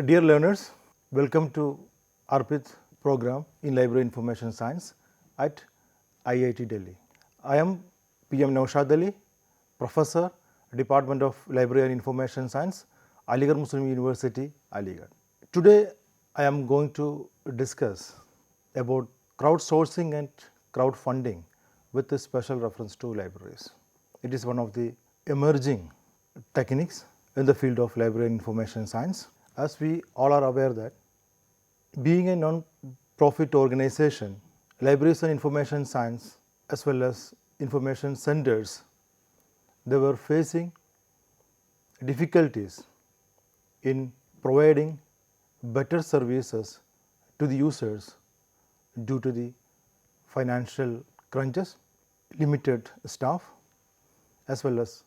Dear learners, welcome to ARPIT program in Library Information Science at IIT Delhi. I am PM Naushad Ali, Professor, Department of Library and Information Science, Aligarh Muslim University, Aligarh. Today I am going to discuss about crowdsourcing and crowdfunding with a special reference to libraries. It is one of the emerging techniques in the field of library and information science. As we all are aware that being a non-profit organization, libraries and information science as well as information centers, they were facing difficulties in providing better services to the users due to the financial crunches, limited staff as well as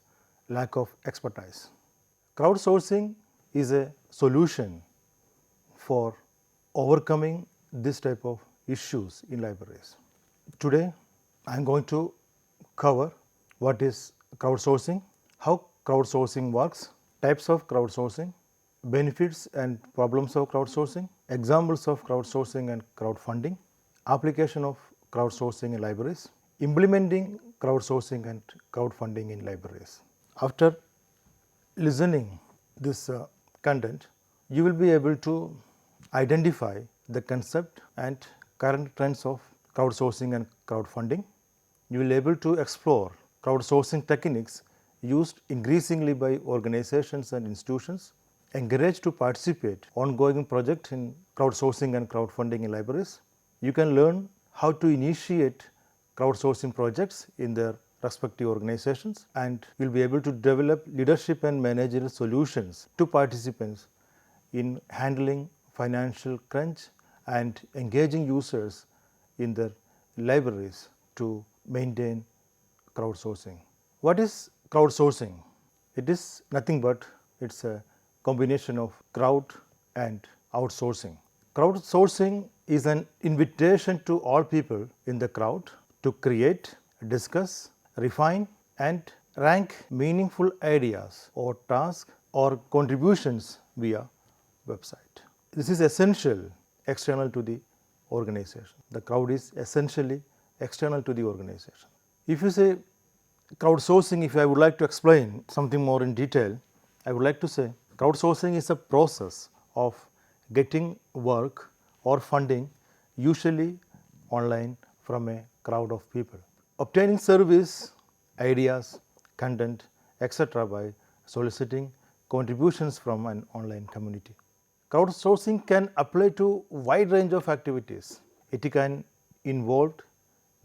lack of expertise. Crowdsourcing is a solution for overcoming this type of issues in libraries. Today I am going to cover what is crowdsourcing, how crowdsourcing works, types of crowdsourcing, benefits and problems of crowdsourcing, examples of crowdsourcing and crowdfunding, application of crowdsourcing in libraries, implementing crowdsourcing and crowdfunding in libraries. After listening this content, you will be able to identify the concept and current trends of crowdsourcing and crowdfunding. You will be able to explore crowdsourcing techniques used increasingly by organizations and institutions, encouraged to participate ongoing projects in crowdsourcing and crowdfunding in libraries. You can learn how to initiate crowdsourcing projects in their respective organizations, and you will be able to develop leadership and managerial solutions to participants in handling financial crunch and engaging users in their libraries to maintain crowdsourcing. What is crowdsourcing? It is nothing but it's a combination of crowd and outsourcing. Crowdsourcing is an invitation to all people in the crowd to create, discuss, refine and rank meaningful ideas or tasks or contributions via website. This is essential external to the organization. The crowd is essentially external to the organization. If you say crowdsourcing, if I would like to explain something more in detail, I would like to say crowdsourcing is a process of getting work or funding, usually online, from a crowd of people. Obtaining service, ideas, content, etc. by soliciting contributions from an online community. Crowdsourcing can apply to a wide range of activities. It can involve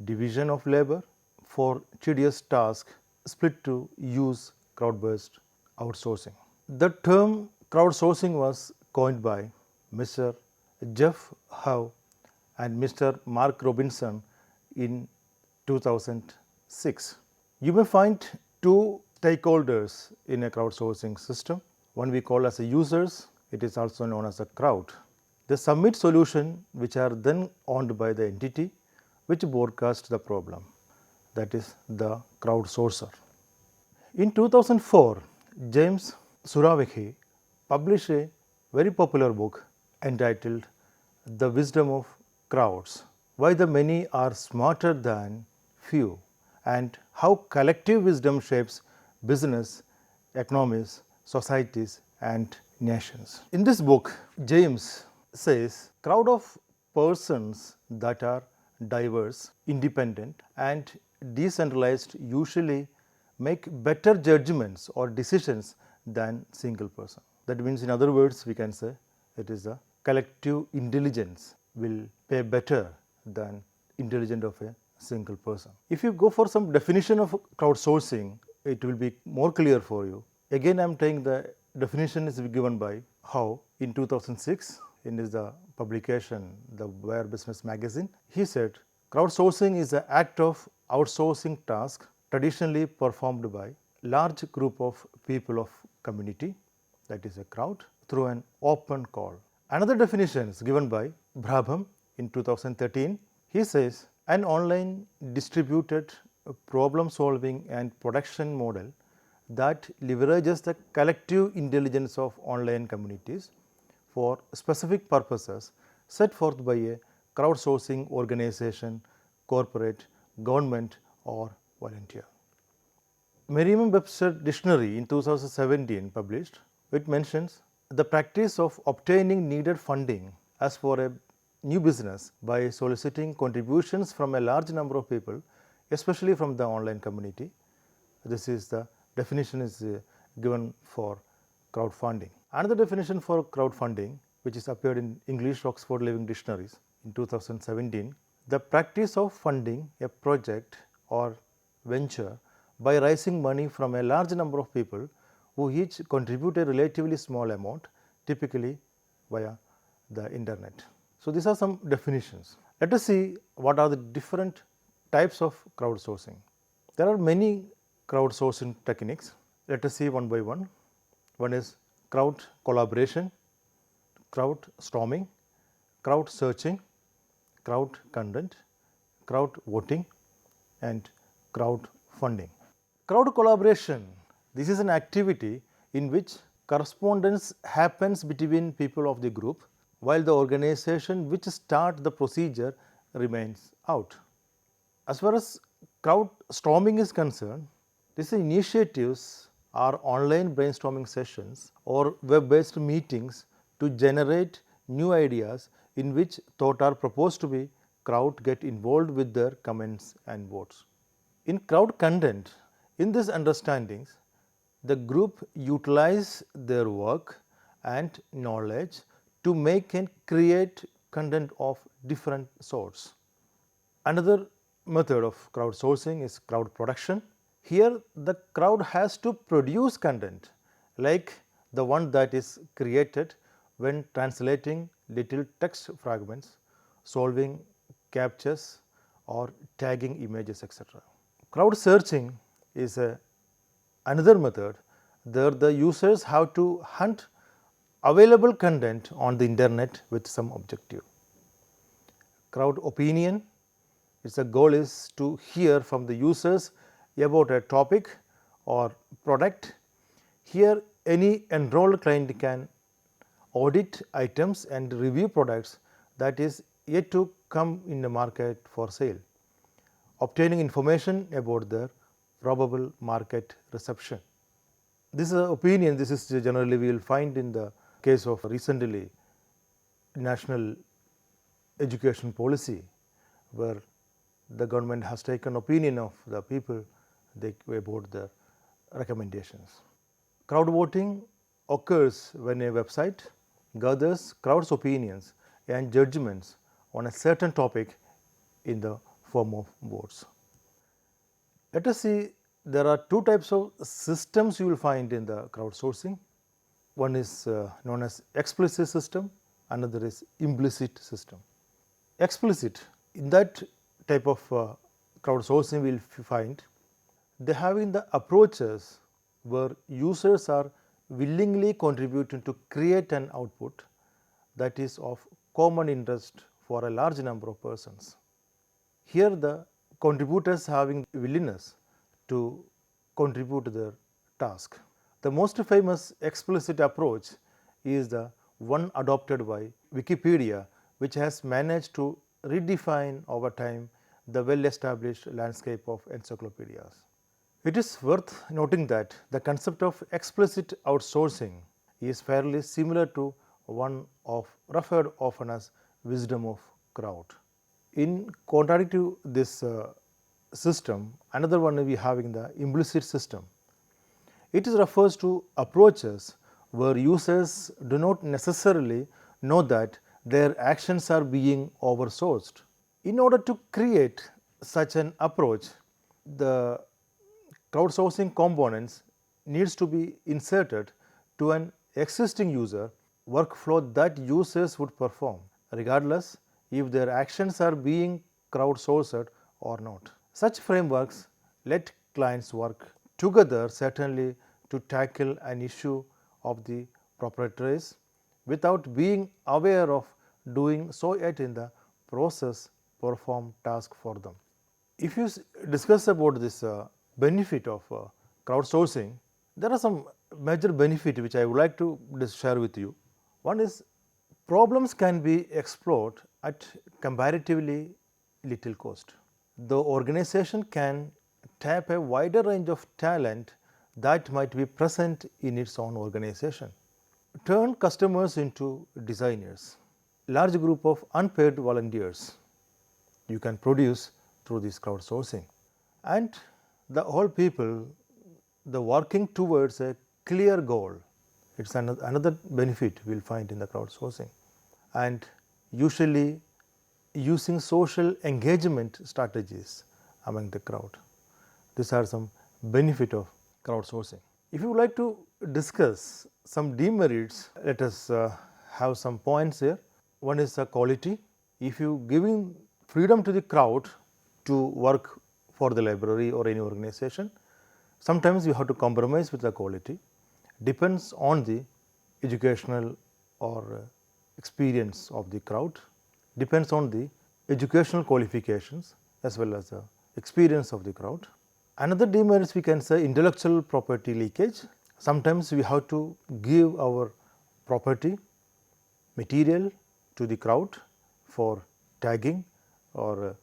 division of labor for tedious tasks, split to use crowd-based outsourcing. The term crowdsourcing was coined by Mr. Jeff Howe and Mr. Mark Robinson in 2006. You may find two stakeholders in a crowdsourcing system. One we call as a users, it is also known as a crowd. They submit solution which are then owned by the entity which broadcasts the problem, that is the crowdsourcer. In 2004, James Surowiecki published a very popular book entitled The Wisdom of Crowds, Why the Many Are Smarter Than Few and How Collective Wisdom Shapes Business, Economies, Societies and Nations. In this book, James says crowd of persons that are diverse, independent and decentralized usually make better judgments or decisions than single person. That means, in other words, we can say it is a collective intelligence will pay better than intelligence of a single person. If you go for some definition of crowdsourcing, it will be more clear for you. Again, I am taking the definition is given by Howe in 2006 in his publication, the Wire Business Magazine. He said, crowdsourcing is an act of outsourcing tasks traditionally performed by large group of people of community, that is a crowd, through an open call. Another definition is given by Brabham in 2013. He says, an online distributed problem solving and production model that leverages the collective intelligence of online communities for specific purposes set forth by a crowdsourcing organization, corporate, government or volunteer. Merriam-Webster Dictionary in 2017 published, it mentions the practice of obtaining needed funding as for a new business by soliciting contributions from a large number of people, especially from the online community. This is the definition is given for crowdfunding. Another definition for crowdfunding, which is appeared in English Oxford Living Dictionaries in 2017, the practice of funding a project or venture by raising money from a large number of people who each contribute a relatively small amount, typically via the internet. So, these are some definitions. Let us see what are the different types of crowdsourcing. There are many crowdsourcing techniques. Let us see one by one. One is crowd collaboration, crowd storming, crowd searching, crowd content, crowd voting and crowd funding. Crowd collaboration, this is an activity in which correspondence happens between people of the group while the organization which start the procedure remains out. As far as crowd storming is concerned, these initiatives are online brainstorming sessions or web-based meetings to generate new ideas in which thought are proposed to be crowd get involved with their comments and votes. In crowd content, in these understandings, the group utilize their work and knowledge to make and create content of different sorts. Another method of crowdsourcing is crowd production. Here the crowd has to produce content like the one that is created when translating little text fragments, solving captchas or tagging images, etc. Crowd searching is another method. There the users have to hunt available content on the internet with some objective. Crowd opinion, its goal is to hear from the users about a topic or product. Here any enrolled client can audit items and review products that is yet to come in the market for sale, obtaining information about their probable market reception. This opinion, this is generally we will find in the case of recently national education policy, where the government has taken opinion of the people about the recommendations. Crowd voting occurs when a website gathers crowd's opinions and judgments on a certain topic in the form of votes. Let us see, there are two types of systems you will find in the crowdsourcing. One is known as explicit system, another is implicit system. Explicit, in that type of crowdsourcing we will find they having the approaches where users are willingly contributing to create an output that is of common interest for a large number of persons. Here the contributors having willingness to contribute their task. The most famous explicit approach is the one adopted by Wikipedia, which has managed to redefine over time the well-established landscape of encyclopedias. It is worth noting that the concept of explicit outsourcing is fairly similar to one of referred often as wisdom of crowd. In contrary to this system, another one we have in the implicit system. It refers to approaches where users do not necessarily know that their actions are being oversourced. In order to create such an approach, the crowdsourcing components needs to be inserted to an existing user workflow that users would perform, regardless if their actions are being crowdsourced or not. Such frameworks let clients work together certainly to tackle an issue of the proprietaries without being aware of doing so yet in the process perform task for them. If you discuss about this benefit of crowdsourcing, there are some major benefits which I would like to share with you. One is Problems can be explored at comparatively little cost. The organization can tap a wider range of talent that might be present in its own organization. Turn customers into designers. Large group of unpaid volunteers you can produce through this crowdsourcing. And the whole people, the working towards a clear goal. It's another benefit we'll find in the crowdsourcing. And usually using social engagement strategies among the crowd. These are some benefit of crowdsourcing. If you would like to discuss some demerits, let us have some points here. One is the quality. If you giving freedom to the crowd to work for the library or any organization, sometimes you have to compromise with the quality. Depends on the educational or experience of the crowd, depends on the educational qualifications as well as the experience of the crowd. Another demerits we can say intellectual property leakage. Sometimes we have to give our property material to the crowd for tagging or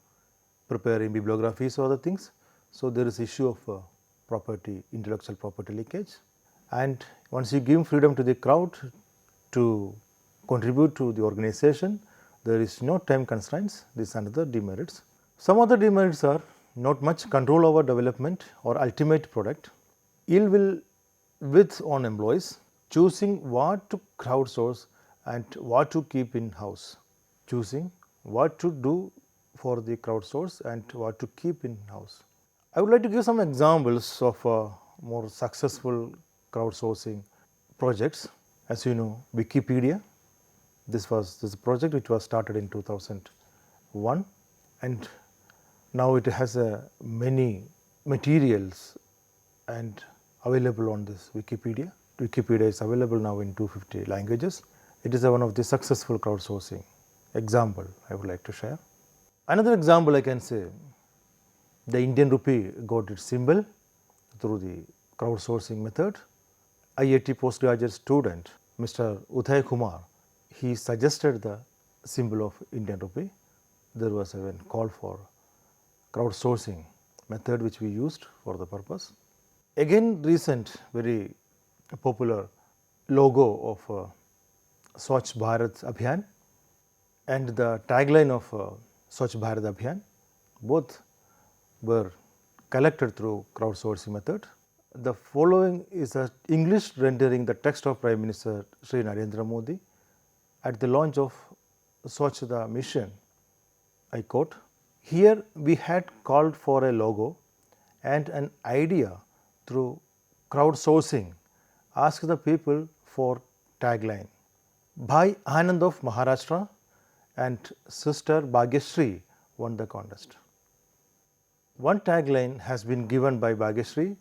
preparing bibliographies or other things. So, there is issue of property, intellectual property leakage, and once you give freedom to the crowd to contribute to the organization, there is no time constraints. This is another demerits. Some other demerits are not much control over development or ultimate product, ill will with on employees, choosing what to crowdsource and what to keep in house, choosing what to do for the crowdsource and what to keep in house. I would like to give some examples of more successful crowdsourcing projects. As you know, Wikipedia, this is a project which was started in 2001, and now it has many materials and available on this Wikipedia. Wikipedia is available now in 250 languages. It is one of the successful crowdsourcing example I would like to share. Another example I can say, the Indian rupee got its symbol through the crowdsourcing method. IIT postgraduate student Mr. Uday Kumar, he suggested the symbol of Indian rupee. There was a call for crowdsourcing method which we used for the purpose. Again, recent very popular logo of Swachh Bharat Abhiyan and the tagline of Swachh Bharat Abhiyan, both were collected through crowdsourcing method. The following is an English rendering the text of Prime Minister Shri Narendra Modi at the launch of Swachhta mission. I quote, "Here we had called for a logo and an idea through crowdsourcing, asked the people for tagline. Bhai Anand of Maharashtra and Sister Bhagyashree won the contest." One tagline has been given by Bhagyashree,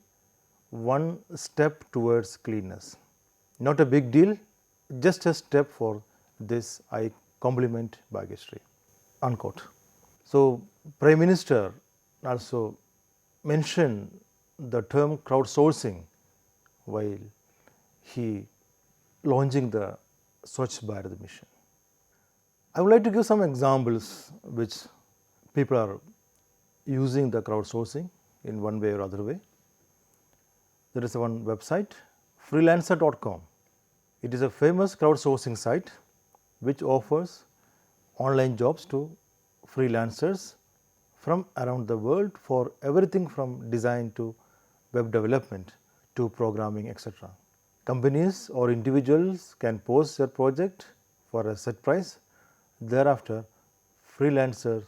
"One step towards cleanness." Not a big deal, just a step for this, I compliment Bhagyashree, unquote. So, Prime Minister also mentioned the term crowdsourcing while he launching the Swachh Bharat mission. I would like to give some examples which people are using the crowdsourcing in one way or other way. There is one website, freelancer.com. It is a famous crowdsourcing site which offers online jobs to freelancers from around the world for everything from design to web development to programming, etc. Companies or individuals can post their project for a set price. Thereafter, freelancers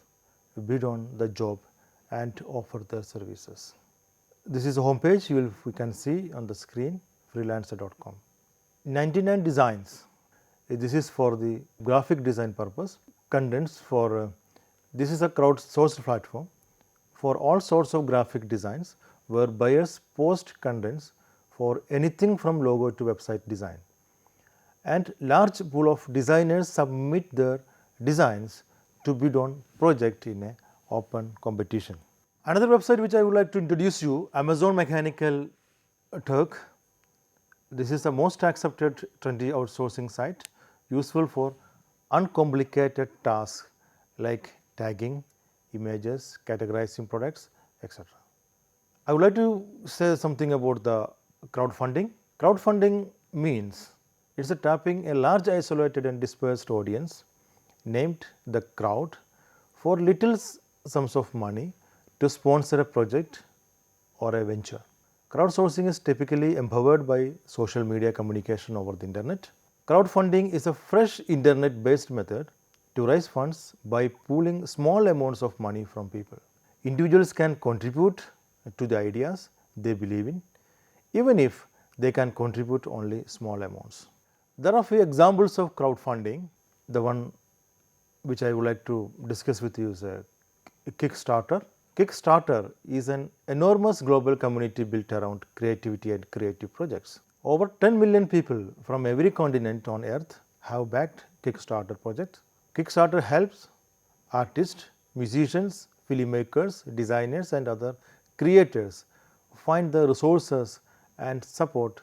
bid on the job and offer their services. This is a home page you can see on the screen, freelancer.com. 99 designs. This is for the graphic design purpose. Contents for this is a crowdsourced platform for all sorts of graphic designs where buyers post contents for anything from logo to website design, and large pool of designers submit their designs to bid on project in a open competition. Another website which I would like to introduce you, Amazon Mechanical Turk. This is the most accepted trendy outsourcing site, useful for uncomplicated tasks like tagging images, categorizing products, etc. I would like to say something about the crowdfunding. Crowdfunding means it's a tapping a large isolated and dispersed audience named the crowd for little sums of money to sponsor a project or a venture. Crowdsourcing is typically empowered by social media communication over the internet. Crowdfunding is a fresh internet based method to raise funds by pooling small amounts of money from people. Individuals can contribute to the ideas they believe in, even if they can contribute only small amounts. There are few examples of crowdfunding. The one which I would like to discuss with you is a Kickstarter. Kickstarter is an enormous global community built around creativity and creative projects. Over 10 million people from every continent on earth have backed Kickstarter projects. Kickstarter helps artists, musicians, filmmakers, designers and other creators find the resources and support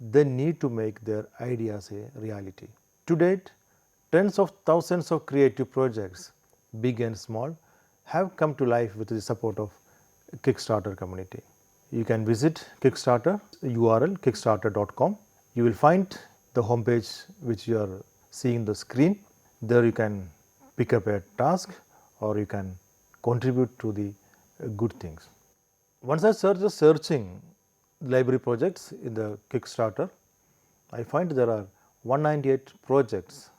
they need to make their ideas a reality. To date, tens of thousands of creative projects, big and small, have come to life with the support of Kickstarter community. You can visit Kickstarter URL kickstarter.com. You will find the homepage which you are seeing the screen. There you can pick up a task or you can contribute to the good things. Once I started searching library projects in the Kickstarter, I find there are 198 projects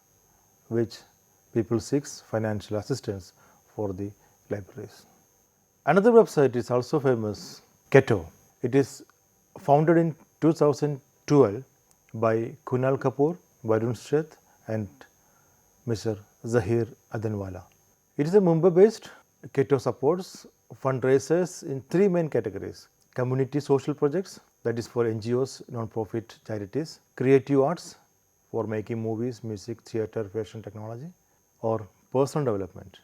which people seek financial assistance for the libraries. Another website is also famous, Ketto. It is founded in 2012 by Kunal Kapoor, Varun Sheth and Mr. Zahir Adanwala. It is a Mumbai-based. Ketto supports fundraisers in three main categories: community social projects, that is for NGOs, non-profit charities; creative arts for making movies, music, theatre, fashion, technology; or personal development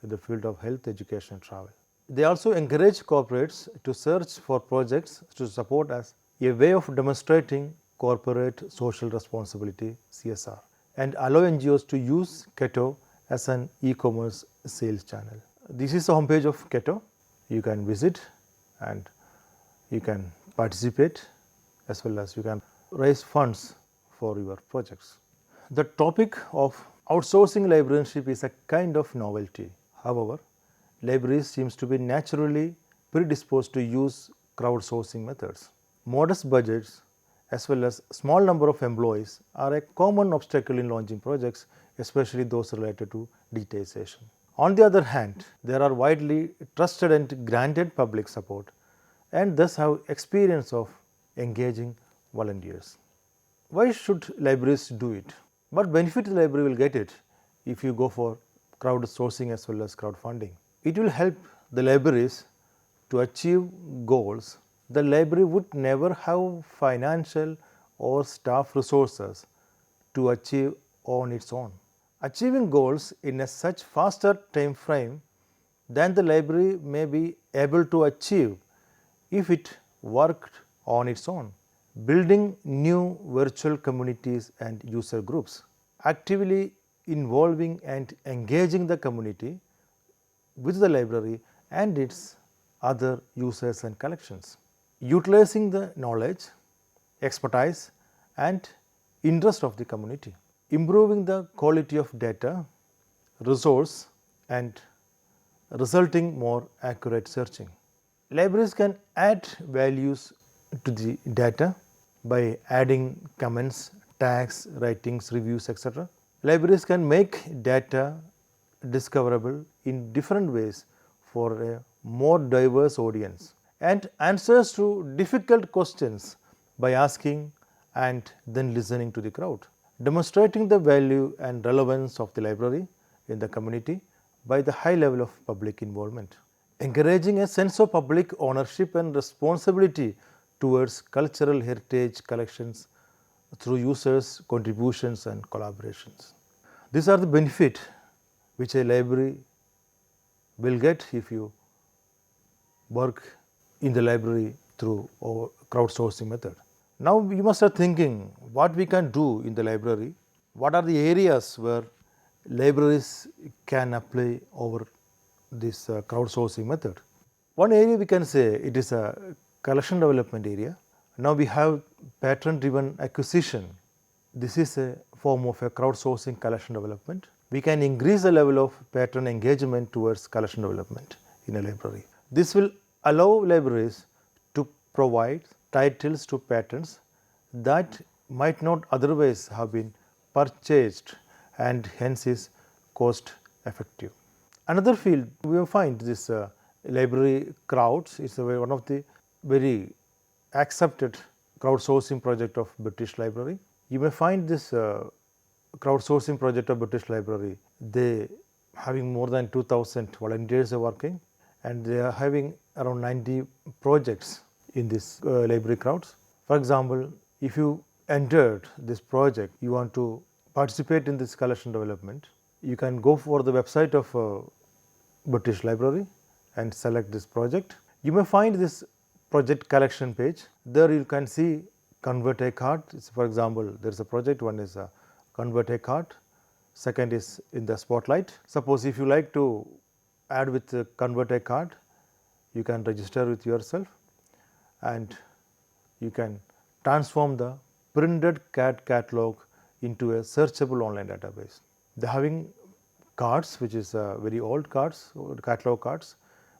in the field of health, education and travel. They also encourage corporates to search for projects to support as a way of demonstrating corporate social responsibility (CSR) and allow NGOs to use Ketto as an e-commerce sales channel. This is the homepage of Ketto. You can visit and you can participate as well as you can raise funds for your projects. The topic of outsourcing librarianship is a kind of novelty. However, libraries seems to be naturally predisposed to use crowdsourcing methods. Modest budgets as well as small number of employees are a common obstacle in launching projects, especially those related to digitization. On the other hand, there are widely trusted and granted public support and thus have experience of engaging volunteers. Why should libraries do it? What benefit the library will get it if you go for crowdsourcing as well as crowdfunding? It will help the libraries to achieve goals the library would never have financial or staff resources to achieve on its own. Achieving goals in a such faster time frame than the library may be able to achieve if it worked on its own. Building new virtual communities and user groups, actively involving and engaging the community with the library and its other users and collections, utilizing the knowledge, expertise and interest of the community, improving the quality of data, resource and resulting more accurate searching. Libraries can add values to the data by adding comments, tags, ratings, reviews, etc. Libraries can make data discoverable in different ways for a more diverse audience and answers to difficult questions by asking and then listening to the crowd, demonstrating the value and relevance of the library in the community by the high level of public involvement, encouraging a sense of public ownership and responsibility towards cultural heritage collections through users' contributions and collaborations. These are the benefits which a library will get if you work in the library through our crowdsourcing method. Now you must start thinking what we can do in the library, what are the areas where libraries can apply over this crowdsourcing method. One area we can say it is a collection development area. Now we have pattern driven acquisition. This is a form of a crowdsourcing collection development. We can increase the level of patron engagement towards collection development in a library. This will allow libraries to provide titles to patrons that might not otherwise have been purchased and hence is cost effective. Another field we will find this library crowds is one of the very accepted crowdsourcing project of British Library. You may find this crowdsourcing project of British Library, they having more than 2000 volunteers are working and they are having around 90 projects in this library crowds. For example, if you entered this project, you want to participate in this collection development, you can go for the website of British Library and select this project. You may find this project collection page. There you can see convert a card. For example, there is a project, one is a convert a card, second is in the spotlight. Suppose if you like to add with convert a card, you can register with yourself and you can transform the printed CAD catalog into a searchable online database. They are having cards which is very old cards, catalog cards,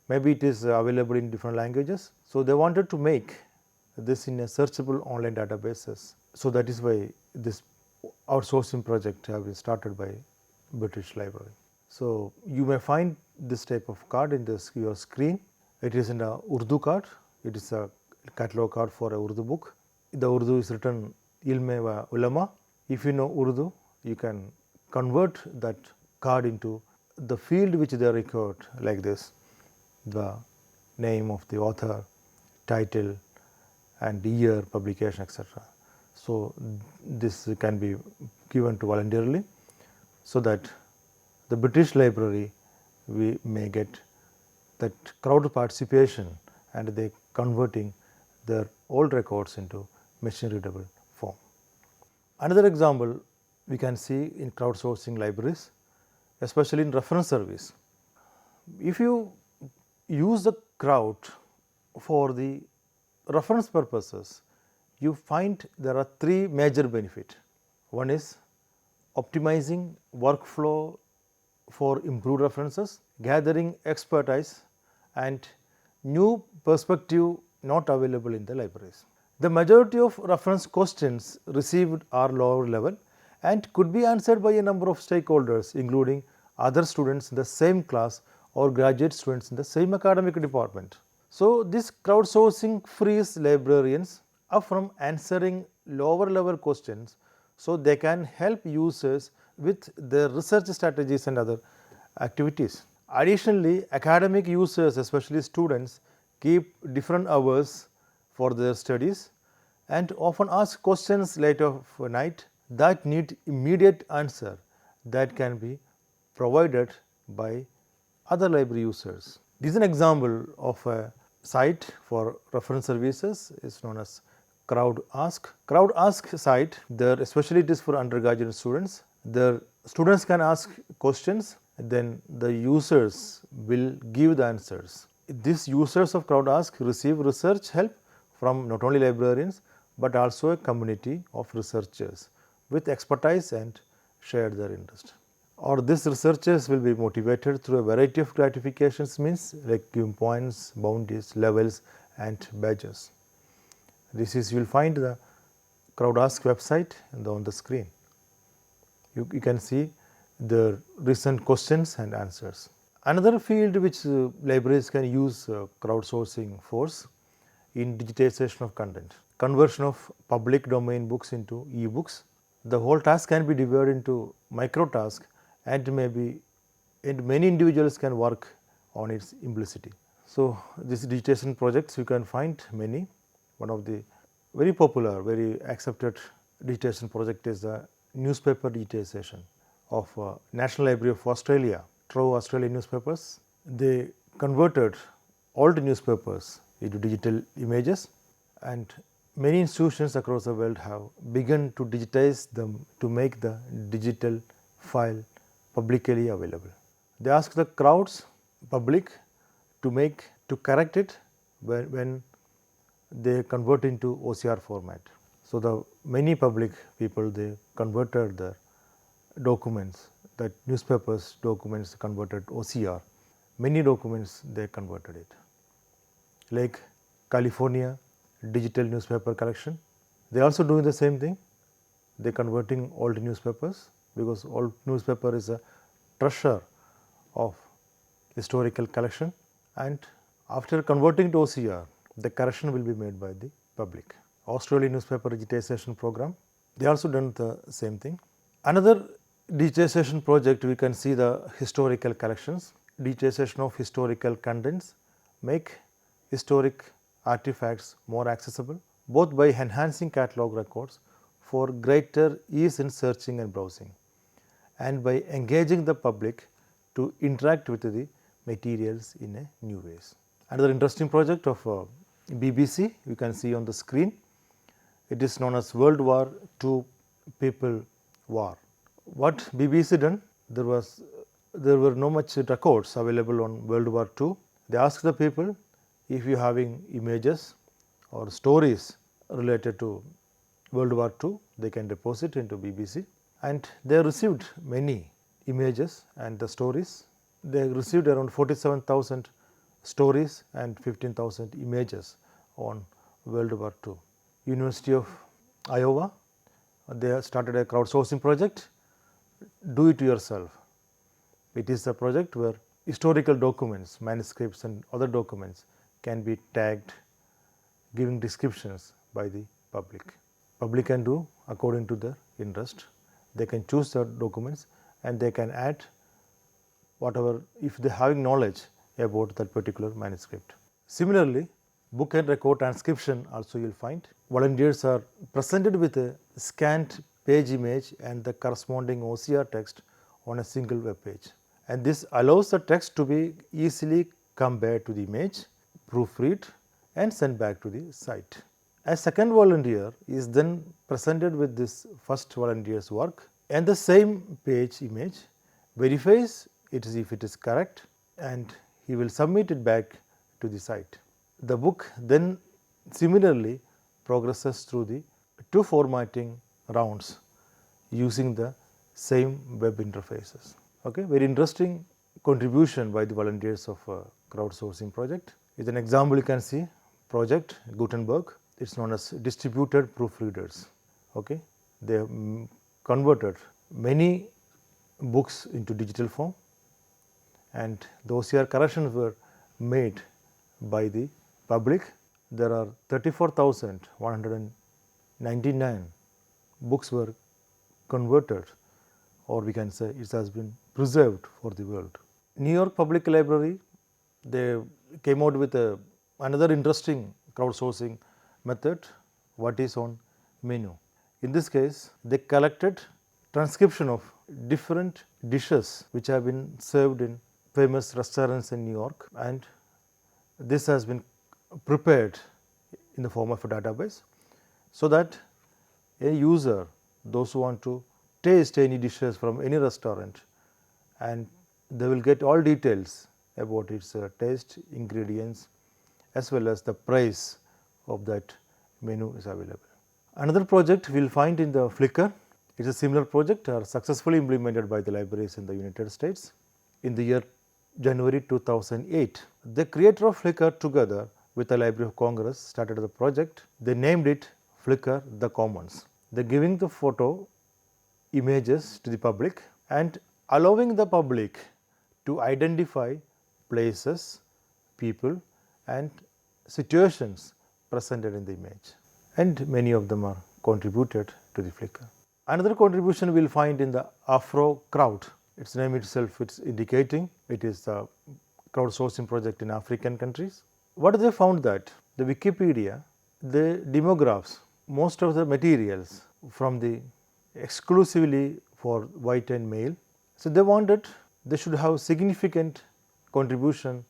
maybe it is available in different languages. So, they wanted to make this in a searchable online databases. So, that is why this outsourcing project have been started by British Library. So, you may find this type of card in this your screen. It is in a Urdu card, it is a catalog card for a Urdu book. The Urdu is written Ilme wa Ulama. If you know Urdu, you can convert that card into the field which they record like this, the name of the author, title and year, publication, etc. So, this can be given to voluntarily, so that the British Library we may get that crowd participation and they converting their old records into machine readable form. Another example we can see in crowdsourcing libraries, especially in reference service. If you use the crowd for the reference purposes, you find there are three major benefits. One is optimizing workflow for improved references, gathering expertise and new perspective not available in the libraries. The majority of reference questions received are lower level and could be answered by a number of stakeholders including other students in the same class or graduate students in the same academic department. So, this crowdsourcing frees librarians up from answering lower level questions, so they can help users with their research strategies and other activities. Additionally, academic users, especially students, keep different hours for their studies and often ask questions late of night that need immediate answer that can be provided by other library users. This is an example of a site for reference services is known as CrowdAsk. CrowdAsk site, there especially it is for undergraduate students. The students can ask questions, then the users will give the answers. These users of CrowdAsk receive research help from not only librarians, but also a community of researchers with expertise and share their interest. Or these researchers will be motivated through a variety of gratifications means like giving points, bounties, levels and badges. This is you will find the CrowdAsk website on the screen. You can see the recent questions and answers. Another field which libraries can use crowdsourcing force in digitization of content, conversion of public domain books into e-books. The whole task can be divided into micro tasks and many individuals can work on its simplicity. So, this digitization projects you can find many. One of the very popular, very accepted digitization project is the newspaper digitization of National Library of Australia, Trove Australian newspapers. They converted old newspapers into digital images and many institutions across the world have begun to digitize them to make the digital file publicly available. They ask the crowds, public, to correct it when they convert into OCR format. So the many public people, they converted their documents, that newspapers documents converted OCR. Many documents they converted it, like California digital newspaper collection. They also doing the same thing. They converting old newspapers, because old newspaper is a treasure of historical collection, and after converting to OCR, the correction will be made by the public. Australian newspaper digitization program, they also done the same thing. Another digitization project, we can see the historical collections. Digitization of historical contents make historic artifacts more accessible, both by enhancing catalog records for greater ease in searching and browsing, and by engaging the public to interact with the materials in a new ways. Another interesting project of BBC, you can see on the screen. It is known as World War II People War. What BBC done? There were no much records available on World War II. They asked the people, if you having images or stories related to World War II, they can deposit into BBC, and they received many images and the stories. They received around 47,000 stories and 15,000 images on World War II. University of Iowa, they started a crowdsourcing project, Do It Yourself. It is a project where historical documents, manuscripts and other documents can be tagged, giving descriptions by the public. Public can do according to their interest. They can choose the documents and they can add whatever, if they having knowledge about that particular manuscript. Similarly, book and record transcription also you will find. Volunteers are presented with a scanned page image and the corresponding OCR text on a single web page. And this allows the text to be easily compared to the image, proofread and sent back to the site. A second volunteer is then presented with this first volunteer's work, and the same page image verifies if it is correct, and he will submit it back to the site. The book then similarly progresses through the two formatting rounds using the same web interfaces. Okay, very interesting contribution by the volunteers of a crowdsourcing project. As an example, you can see project Gutenberg. It's known as distributed proofreaders. Okay, they have converted many books into digital form, and the OCR corrections were made by the public. There are 34,199 books were converted, or we can say it has been preserved for the world. New York Public Library, they came out with another interesting crowdsourcing method, what is on menu. In this case, they collected transcription of different dishes which have been served in famous restaurants in New York, and this has been prepared in the form of a database, so that a user, those who want to taste any dishes from any restaurant, and they will get all details about its taste, ingredients, as well as the price of that menu is available. Another project we will find in the Flickr. It is a similar project successfully implemented by the libraries in the United States. In the year January 2008, the creator of Flickr, together with the Library of Congress, started the project. They named it Flickr the Commons. They are giving the photo images to the public and allowing the public to identify places, people and situations presented in the image, and many of them are contributed to the Flickr. Another contribution we will find in the Afro Crowd. Its name itself is indicating it is a crowdsourcing project in African countries. What they found that the Wikipedia, the demographs most of the materials from the exclusively for white and male. So they wanted they should have significant contribution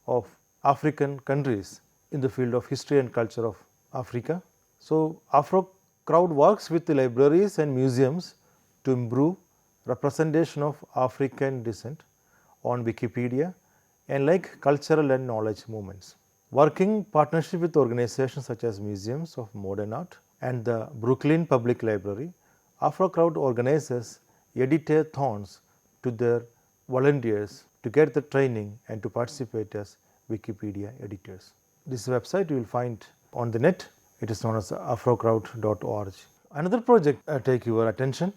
of African countries in the field of history and culture of Africa. So Afro Crowd works with the libraries and museums to improve representation of African descent on Wikipedia and like cultural and knowledge movements. Working partnership with organizations such as Museums of Modern Art and the Brooklyn Public Library, AfroCrowd organizes editathons to their volunteers to get the training and to participate as Wikipedia editors. This website you will find on the net. It is known as afrocrowd.org. Another project take your attention,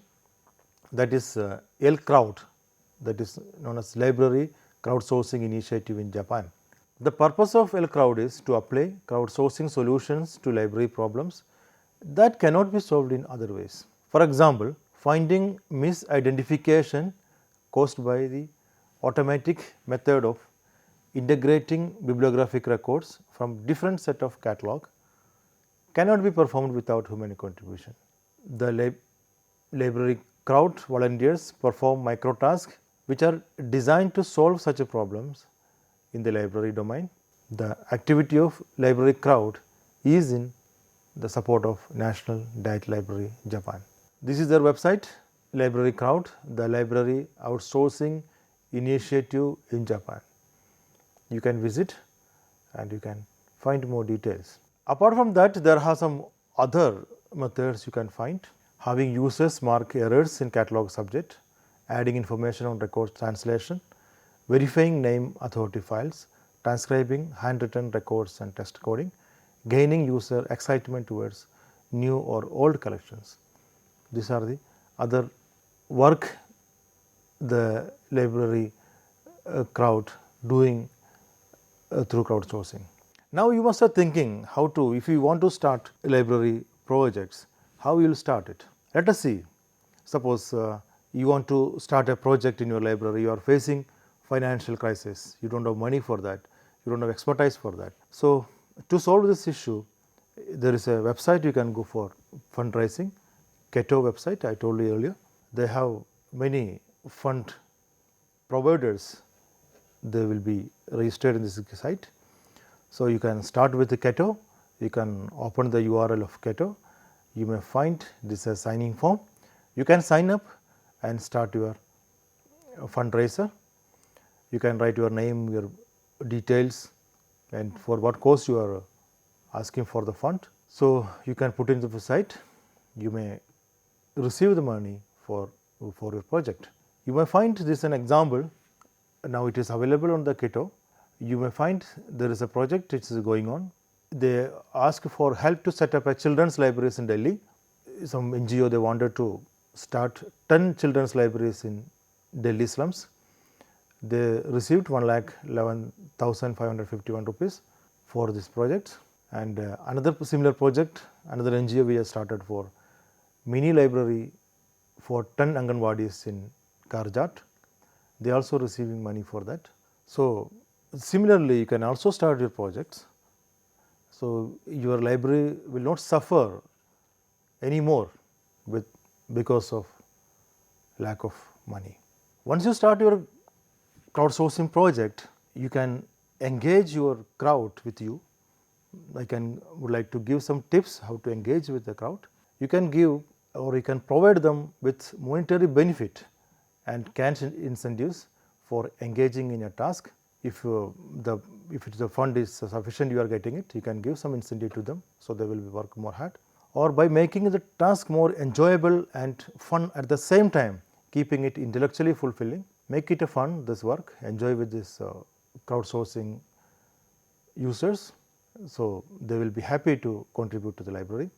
that is L-Crowd, that is known as Library Crowdsourcing Initiative in Japan. The purpose of L-Crowd is to apply crowdsourcing solutions to library problems that cannot be solved in other ways. For example, finding misidentification caused by the automatic method of integrating bibliographic records from different set of catalog cannot be performed without human contribution. The library crowd volunteers perform microtasks which are designed to solve such problems in the library domain. The activity of library crowd is in the support of National Diet Library, Japan. This is their website, Library Crowd, the library outsourcing initiative in Japan. You can visit and you can find more details. Apart from that, there are some other methods you can find. Having users mark errors in catalog subject, adding information on record translation, verifying name authority files, transcribing handwritten records and text coding, gaining user excitement towards new or old collections. These are the other work the library crowd doing through crowdsourcing. Now you must start thinking how to, if you want to start library projects, how you will start it. Let us see. Suppose you want to start a project in your library, you are facing financial crisis, you don't have money for that, you don't have expertise for that. So to solve this issue, there is a website you can go for fundraising, Keto website I told you earlier. They have many fund providers, they will be registered in this site. So you can start with the Keto, you can open the URL of Keto, you may find this as signing form. You can sign up and start your fundraiser. You can write your name, your details and for what cause you are asking for the fund. So you can put into the site, you may receive the money for your project. You may find this an example, now it is available on the Keto. You may find there is a project which is going on. They ask for help to set up a children's libraries in Delhi. Some NGO they wanted to start 10 children's libraries in Delhi slums. They received 1,11,551 rupees for this project. And another similar project, another NGO we have started for mini library for 10 Anganwadis in Karjat. They are also receiving money for that. So similarly, you can also start your projects. So your library will not suffer anymore because of lack of money. Once you start your crowdsourcing project, you can engage your crowd with you. I would like to give some tips how to engage with the crowd. You can give or you can provide them with monetary benefit and cash incentives for engaging in a task. If the fund is sufficient, you are getting it, you can give some incentive to them, so they will work more hard. Or by making the task more enjoyable and fun at the same time, keeping it intellectually fulfilling, make it a fun, this work, enjoy with this crowdsourcing users. So they will be happy to contribute to the library,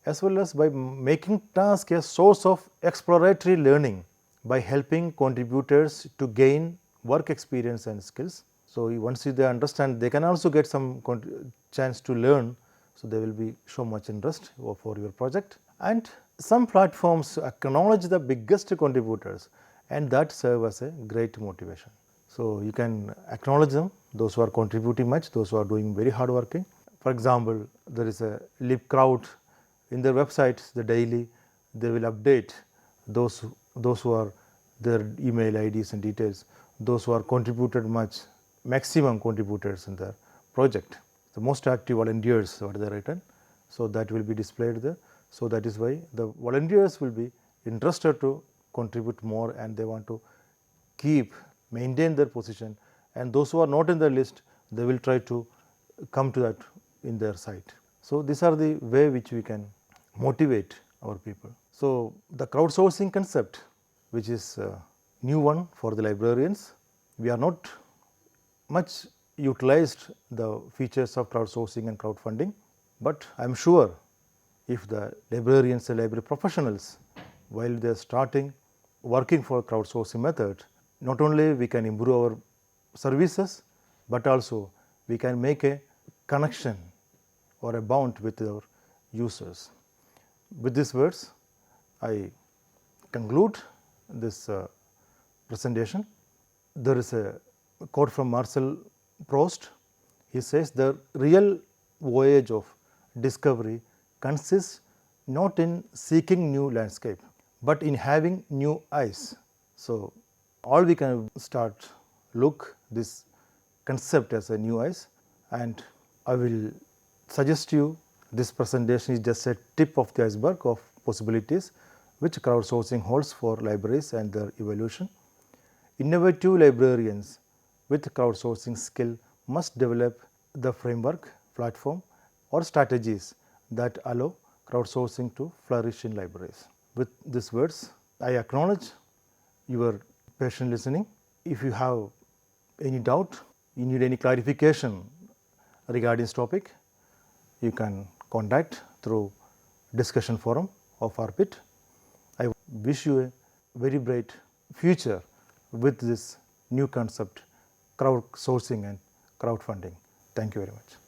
as well as by making task a source of exploratory learning by helping contributors to gain work experience and skills. So once they understand, they can also get some chance to learn. So they will be show much interest for your project. And some platforms acknowledge the biggest contributors, and that serve as a great motivation. So you can acknowledge them, those who are contributing much, those who are doing very hard working. For example, there is a LibCrowd in their websites, the daily they will update those who are their email IDs and details, those who are contributed much, maximum contributors in their project. The most active volunteers, what they written, so that will be displayed there. So that is why the volunteers will be interested to contribute more and they want to maintain their position, and those who are not in the list, they will try to come to that in their site. So, these are the way which we can motivate our people. So, the crowdsourcing concept, which is a new one for the librarians, we are not much utilized the features of crowdsourcing and crowdfunding, but I am sure if the librarians and library professionals, while they are starting working for crowdsourcing method, not only we can improve our services, but also we can make a connection or a bond with our users. With these words, I conclude this presentation. There is a quote from Marcel Proust. He says, "The real voyage of discovery consists not in seeking new landscape, but in having new eyes." So, all we can start look this concept as a new eyes, and I will suggest you this presentation is just a tip of the iceberg of possibilities which crowdsourcing holds for libraries and their evolution. Innovative librarians with crowdsourcing skill must develop the framework, platform or strategies that allow crowdsourcing to flourish in libraries. With these words, I acknowledge your patient listening. If you have any doubt, you need any clarification regarding this topic, you can contact through discussion forum of ARPIT. I wish you a very bright future with this new concept, crowdsourcing and crowdfunding. Thank you very much.